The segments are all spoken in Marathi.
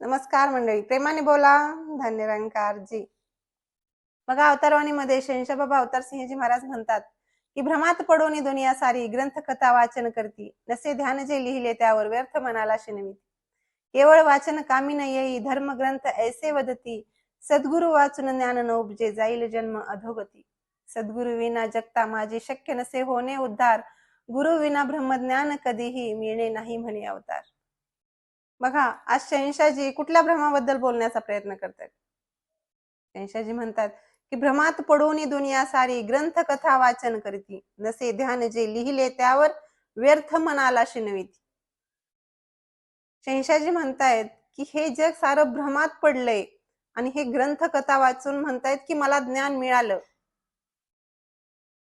नमस्कार मंडळी, प्रेमाने बोला. धन्यरंकारजी. बघा, अवतारवाणीमध्ये शंशाबाबा अवतार सिंहजी महाराज म्हणतात की भ्रमात पडोनी दुनिया सारी, ग्रंथ कथा वाचन करती, नसे ध्यान जे लिहिले त्यावर व्यर्थ मनाला शिनवी. केवळ वाचन कामी न येई, धर्म ग्रंथ ऐसे वदती, सद्गुरु वाचून ज्ञान न उपजे, जाईल जन्म अधोगती. सद्गुरु विना जगता माझे शक्य नसे होणे उद्धार, गुरु विना ब्रह्मज्ञान कधीही मिळणे नाही म्हणे अवतार. बघा, आज शहनशाहजी कुठल्या भ्रमाबद्दल बोलण्याचा प्रयत्न करतात. शहनशाहजी म्हणतात की भ्रमात पडून दुनिया सारी, ग्रंथ कथा वाचन करती, नसे ध्यान जे लिहिले त्यावर व्यर्थ मनाला शिनविती. शहनशाहजी म्हणतायत की हे जग सारं भ्रमात पडलंय आणि हे ग्रंथ कथा वाचून म्हणतायत की मला ज्ञान मिळालं,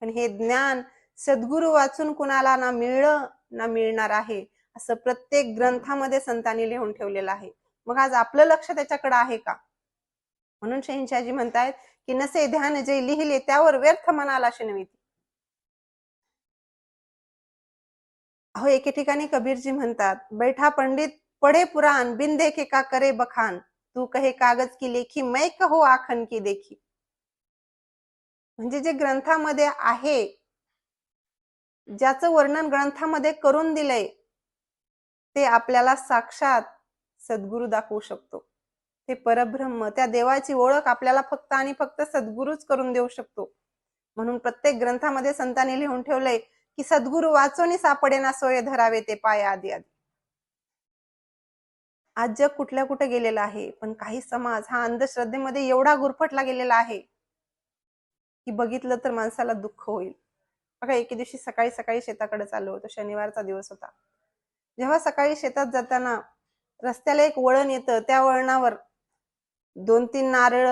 पण हे ज्ञान सद्गुरु वाचून कुणाला ना मिळलं ना मिळणार आहे, असं प्रत्येक ग्रंथामध्ये संतांनी लिहून ठेवलेलं आहे. मग आज आपलं लक्ष त्याच्याकडे आहे का? म्हणून शहनशाहजी म्हणतायत की नसे ध्यान जे लिहिले त्यावर व्यर्थ मनाला शिनविती. अहो, एके ठिकाणी कबीरजी म्हणतात, बैठा पंडित पढे पुराण, बिन देखे का करे बखान, तू कहे कागज की लेखी, मैं कहो आखन की देखी. म्हणजे जे ग्रंथामध्ये आहे, ज्याचं वर्णन ग्रंथामध्ये करून दिलंय, ते आपल्याला साक्षात सद्गुरु दाखवू शकतो. ते परब्रह्म, त्या देवाची ओळख आपल्याला फक्त आणि फक्त सद्गुरूच करून देऊ शकतो. म्हणून प्रत्येक ग्रंथामध्ये संतांनी लिहून ठेवलंय की सद्गुरु वाचोनी सापडे ना सोय, धरावे ते पाय आदी आदी. आज जग कुठल्या कुठे गेलेलं आहे, पण काही समाज हा अंधश्रद्धेमध्ये एवढा गुरफटला गेलेला आहे की बघितलं तर माणसाला दुःख होईल. बघा, एके दिवशी सकाळी सकाळी शेताकडे चाललो होतो. शनिवारचा दिवस होता. जेव्हा सकाळी शेतात जाताना रस्त्याला एक वळण येतं, त्या वळणावर 2-3 नारळ,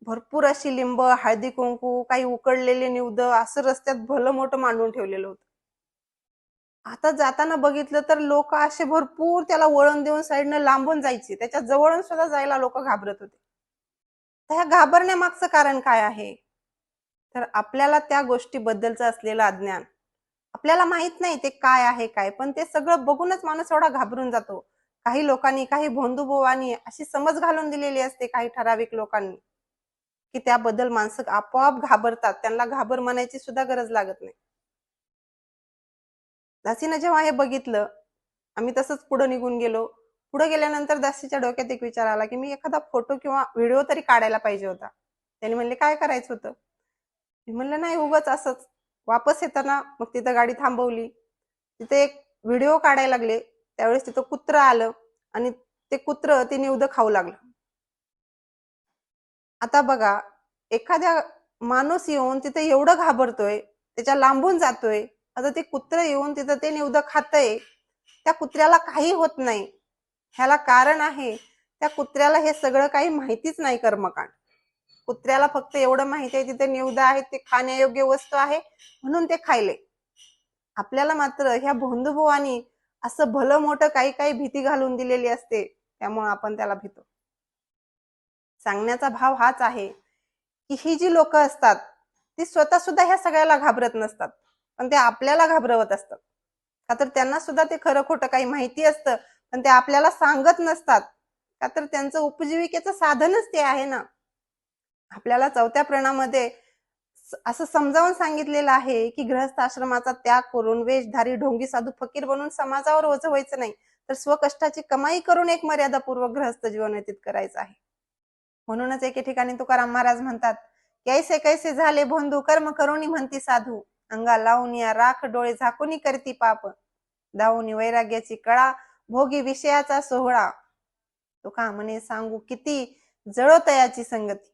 भरपूर अशी लिंब, हळदी कुंकू, काही उकडलेले निवद असं रस्त्यात भलं मोठं मांडून ठेवलेलं होतं. आता जाताना बघितलं तर लोक असे भरपूर त्याला वळण देऊन साईडनं लांबून जायचे. त्याच्या जवळून सुद्धा जायला लोक घाबरत होते. तर ह्या घाबरण्यामागचं कारण काय आहे? तर आपल्याला त्या गोष्टीबद्दलचं असलेलं अज्ञान. आपल्याला माहित नाही ते काय आहे काय, पण ते सगळं बघूनच माणूस एवढा घाबरून जातो. काही लोकांनी, काही भोंदूबोवांनी अशी समज घालून दिलेली असते काही ठराविक लोकांनी, की त्याबद्दल माणसं आपोआप घाबरतात. त्यांना घाबर म्हणायची सुद्धा गरज लागत नाही. दासीनं जेव्हा हे बघितलं, आम्ही तसंच पुढे निघून गेलो. पुढे गेल्यानंतर दासीच्या डोक्यात एक विचार आला की मी एखादा फोटो किंवा व्हिडिओ तरी काढायला पाहिजे होता. त्यांनी म्हणले, काय करायचं होतं? मी म्हणलं, नाही, उगाच असंच. वापस येताना मग तिथं गाडी थांबवली. तिथे एक व्हिडिओ काढायला लागले. त्यावेळेस तिथं कुत्रं आलं आणि ते कुत्रं ते निवद खाऊ लागलं. आता बघा, एखाद्या माणूस येऊन तिथे एवढं घाबरतोय, त्याच्या लांबून जातोय. आता ते कुत्रं येऊन तिथं ते निवद खातंय, त्या कुत्र्याला काही होत नाही. ह्याला कारण आहे, त्या कुत्र्याला हे सगळं काही माहितीच नाही कर्मकांड. कुत्र्याला फक्त एवढं माहिती आहे तिथे निवद आहे, ते खाण्यायोग्य वस्तू आहे म्हणून ते खायले. आपल्याला मात्र ह्या भोंदूबुवांनी असं भलं मोठं काही काही भीती घालून दिलेली असते, त्यामुळे आपण त्याला भीतो. सांगण्याचा भाव हाच आहे की ही जी लोक असतात ती स्वतः सुद्धा ह्या सगळ्याला घाबरत नसतात, पण ते आपल्याला घाबरवत असतात. का तर त्यांना सुद्धा ते खरं खोटं काही माहिती असतं, पण ते आपल्याला सांगत नसतात. का तर त्यांचं उपजीविकेचं साधनच ते आहे ना. आपल्याला 4थ्या प्रणामध्ये असं समजावून सांगितलेलं आहे की गृहस्थ आश्रमाचा त्याग करून वेशधारी ढोंगी साधू फकीर बनून समाजावर ओझं व्हायचं नाही, तर स्वकष्टाची कमाई करून एक मर्यादापूर्वक गृहस्थ जीवन व्यतीत करायचं आहे. म्हणूनच एके ठिकाणी तुकाराम महाराज म्हणतात, कैसे कैसे झाले भोंदू, कर्म करुणी म्हणती साधू, अंगा लावून या राख, डोळे झाकून करती पाप, दावून वैराग्याची कळा, भोगी विषयाचा सोहळा, तुका म्हणे सांगू किती, जळो तयाची संगती.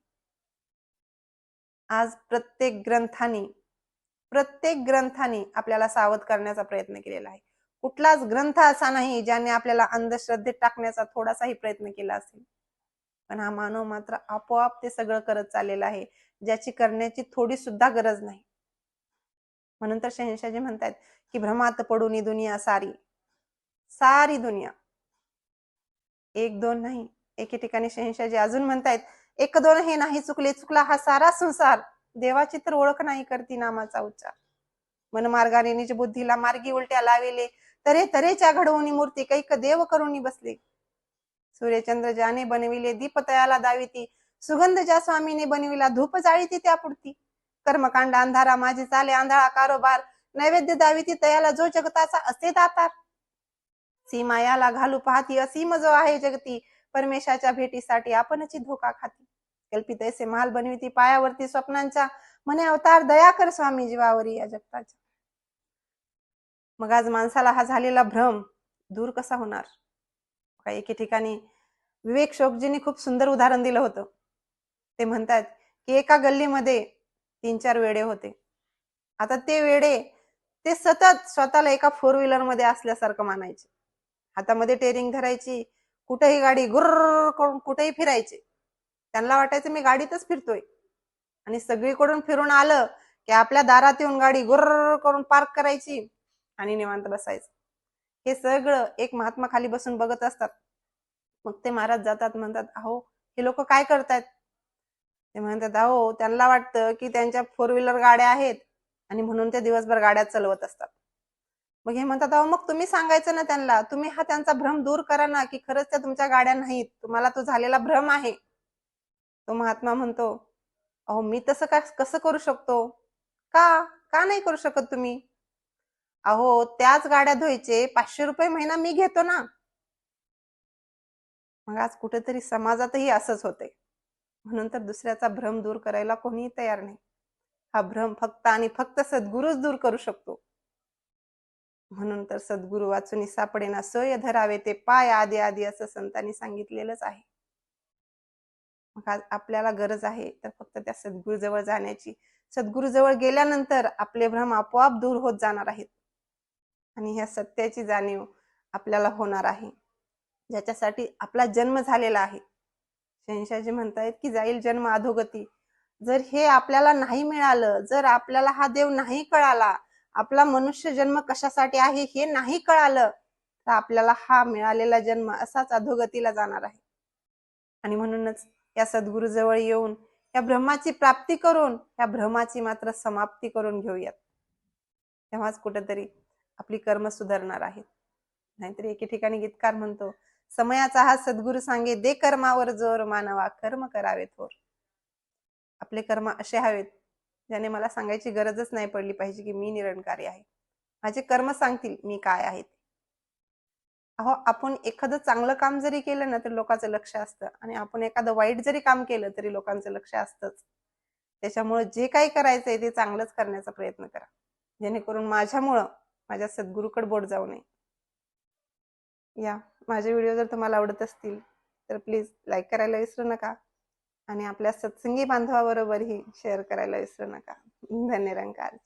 आज प्रत्येक ग्रंथाने आपल्याला सावध करण्याचा प्रयत्न केलेला आहे. कुठलाच ग्रंथ असा नाही ज्याने आपल्याला अंधश्रद्धेत टाकण्याचा थोडासाही प्रयत्न केला असेल, पण हा मानव मात्र आपोआप ते सगळं करत चाललेला आहे, ज्याची करण्याची थोडी सुद्धा गरज नाही. म्हणून तर शहनशाहजी म्हणतात की भ्रमात पडून दुनिया सारी, सारी दुनिया. एक दोन नाही, एके ठिकाणी शहनशाहजी अजून म्हणतायत, एक दोन हे नाही चुकले, चुकला हा सारा संसार, देवाची तर ओळख नाही करती नामाचा उच्चार. मन मार्गाने निज बुद्धीला मार्गी उलट्या लावेले, तरे तरेच्या घडवून मूर्ती कैक देव करून बसले. सूर्यचंद्र ज्याने बनविले दीप तयाला दाविती, सुगंध ज्या स्वामीने बनविला धूप जाळीती त्यापुरती. कर्मकांड अंधारा माझी चाले आंधळा कारोबार, नैवेद्य दाविती तयाला जो जगताचा असे दातार. सीमायाला घालू पाहती असीम जो आहे जगती, परमेशाच्या भेटीसाठी आपणची धोका खाती. कल्पित ऐसे महाल बनविती पायावरती स्वप्नांच्या, म्हणे अवतार दया कर स्वामी जीवावरी या जगताच्या. मग आज माणसाला हा झालेला भ्रम दूर कसा होणार? एके ठिकाणी विवेक शोकजींनी खूप सुंदर उदाहरण दिलं होतं. ते म्हणतात की एका गल्लीमध्ये 3-4 वेडे होते. आता ते वेडे ते सतत स्वतःला एका 4 व्हीलर मध्ये असल्यासारखं मानायचे. हातामध्ये टेरिंग धरायची, कुठेही गाडी गुर्र करून कुठेही फिरायचे. त्यांना वाटायचं मी गाडीतच फिरतोय. आणि सगळीकडून फिरून आलं की आपल्या दारात येऊन गाडी गुर्र करून पार्क करायची आणि निवांत बसायचं. हे सगळं एक महात्मा खाली बसून बघत असतात. मग ते महाराज जातात, म्हणतात अहो हे लोक काय करतायत? ते म्हणतात अहो त्यांना वाटतं की त्यांच्या 4 व्हीलर गाड्या आहेत आणि म्हणून ते दिवसभर गाड्या चालवत असतात. मग हे म्हणतात अहो मग तुम्ही सांगायचं ना त्यांना, तुम्ही हा त्यांचा भ्रम दूर करा ना की खरंच त्या तुमच्या गाड्या नाहीत, तुम्हाला तो झालेला भ्रम आहे. तो महात्मा म्हणतो अहो मी तसं कसं करू शकतो? का का नाही करू शकत तुम्ही? अहो त्याच गाड्या धुवायचे 500 रुपये महिना मी घेतो ना. मग आज कुठेतरी समाजातही असंच होते. म्हणून तर दुसऱ्याचा भ्रम दूर करायला कोणीही तयार नाही. हा भ्रम फक्त आणि फक्त सद्गुरूच दूर करू शकतो. म्हणून तर सद्गुरू वाचून सापडेना सोय धरावे ते पाय आदी आदी असं संतांनी सांगितलेलंच आहे. मग आज आपल्याला गरज आहे तर फक्त त्या सद्गुरू जवळ जाण्याची. सद्गुरू जवळ गेल्यानंतर आपले भ्रम आपोआप दूर होत जाणार आहेत आणि ह्या सत्याची जाणीव आपल्याला होणार आहे, ज्याच्यासाठी आपला जन्म झालेला आहे. शहनशाहजी म्हणतायत की जाईल जन्म अधोगती. जर हे आपल्याला नाही मिळालं, जर आपल्याला हा देव नाही कळाला, आपला मनुष्य जन्म कशासाठी आहे हे नाही कळालं, तर आपल्याला हा मिळालेला जन्म असाच अधोगतीला जाणार आहे. आणि म्हणूनच या सद्गुरू जवळ येऊन या भ्रमाची प्राप्ती करून या भ्रमाची मात्र समाप्ती करून घेऊयात. तेव्हाच कुठेतरी आपली कर्म सुधारणार आहेत. नाहीतर एके ठिकाणी गीतकार म्हणतो समयाचा हा सद्गुरू सांगे दे कर्मावर जोर मानवा कर्म करावे थोर. आपले कर्म असे हवेत ज्याने मला सांगायची गरजच नाही पडली पाहिजे की मी निरंकारी आहे. माझे कर्म सांगतील मी काय आहे. अहो आपण एखादं चांगलं काम जरी केलं ना तर लोकांचं लक्ष असतं आणि आपण एखादं वाईट जरी काम केलं तरी लोकांचं लक्ष असतंच. त्याच्यामुळे जे काही करायचंय ते चांगलंच करण्याचा प्रयत्न करा, जेणेकरून माझ्यामुळं माझ्या सद्गुरूकडे बोट जाऊ नये. या माझे व्हिडिओ जर तुम्हाला आवडत असतील तर प्लीज लाईक करायला विसरू नका आणि आपल्या सत्संगी बांधवाबरोबरही शेअर करायला विसरू नका. धन्यवाद.